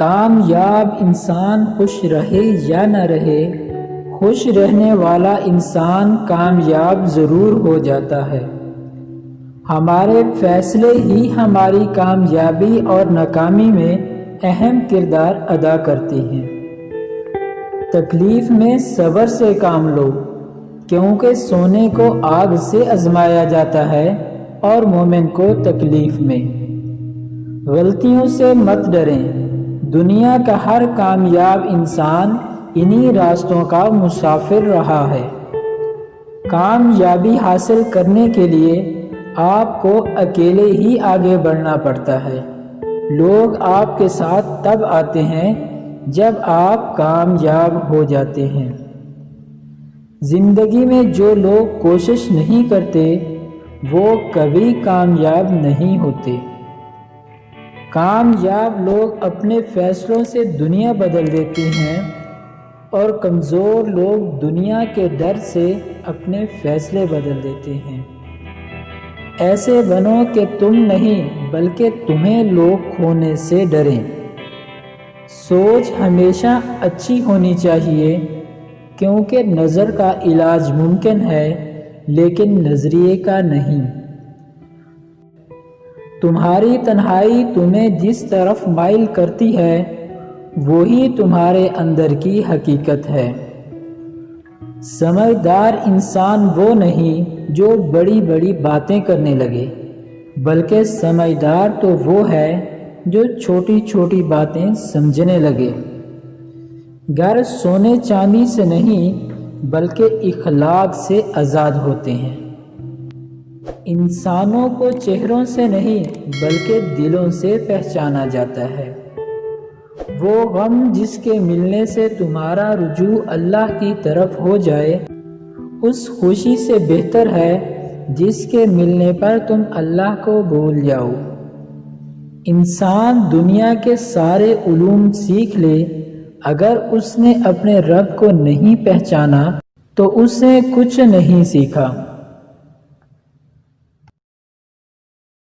کامیاب انسان خوش رہے یا نہ رہے، خوش رہنے والا انسان کامیاب ضرور ہو جاتا ہے۔ ہمارے فیصلے ہی ہماری کامیابی اور ناکامی میں اہم کردار ادا کرتے ہیں۔ تکلیف میں صبر سے کام لو، کیونکہ سونے کو آگ سے آزمایا جاتا ہے اور مومن کو تکلیف میں۔ غلطیوں سے مت ڈریں، دنیا کا ہر کامیاب انسان انہی راستوں کا مسافر رہا ہے۔ کامیابی حاصل کرنے کے لیے آپ کو اکیلے ہی آگے بڑھنا پڑتا ہے۔ لوگ آپ کے ساتھ تب آتے ہیں جب آپ کامیاب ہو جاتے ہیں۔ زندگی میں جو لوگ کوشش نہیں کرتے وہ کبھی کامیاب نہیں ہوتے۔ کامیاب لوگ اپنے فیصلوں سے دنیا بدل دیتے ہیں اور کمزور لوگ دنیا کے ڈر سے اپنے فیصلے بدل دیتے ہیں۔ ایسے بنو کہ تم نہیں بلکہ تمہیں لوگ کھونے سے ڈریں۔ سوچ ہمیشہ اچھی ہونی چاہیے، کیونکہ نظر کا علاج ممکن ہے لیکن نظریے کا نہیں۔ تمہاری تنہائی تمہیں جس طرف مائل کرتی ہے وہی تمہارے اندر کی حقیقت ہے۔ سمجھدار انسان وہ نہیں جو بڑی بڑی باتیں کرنے لگے، بلکہ سمجھدار تو وہ ہے جو چھوٹی چھوٹی باتیں سمجھنے لگے۔ گھر سونے چاندی سے نہیں بلکہ اخلاق سے آزاد ہوتے ہیں۔ انسانوں کو چہروں سے نہیں بلکہ دلوں سے پہچانا جاتا ہے۔ وہ غم جس کے ملنے سے تمہارا رجوع اللہ کی طرف ہو جائے، اس خوشی سے بہتر ہے جس کے ملنے پر تم اللہ کو بھول جاؤ۔ انسان دنیا کے سارے علوم سیکھ لے، اگر اس نے اپنے رب کو نہیں پہچانا تو اس نے کچھ نہیں سیکھا۔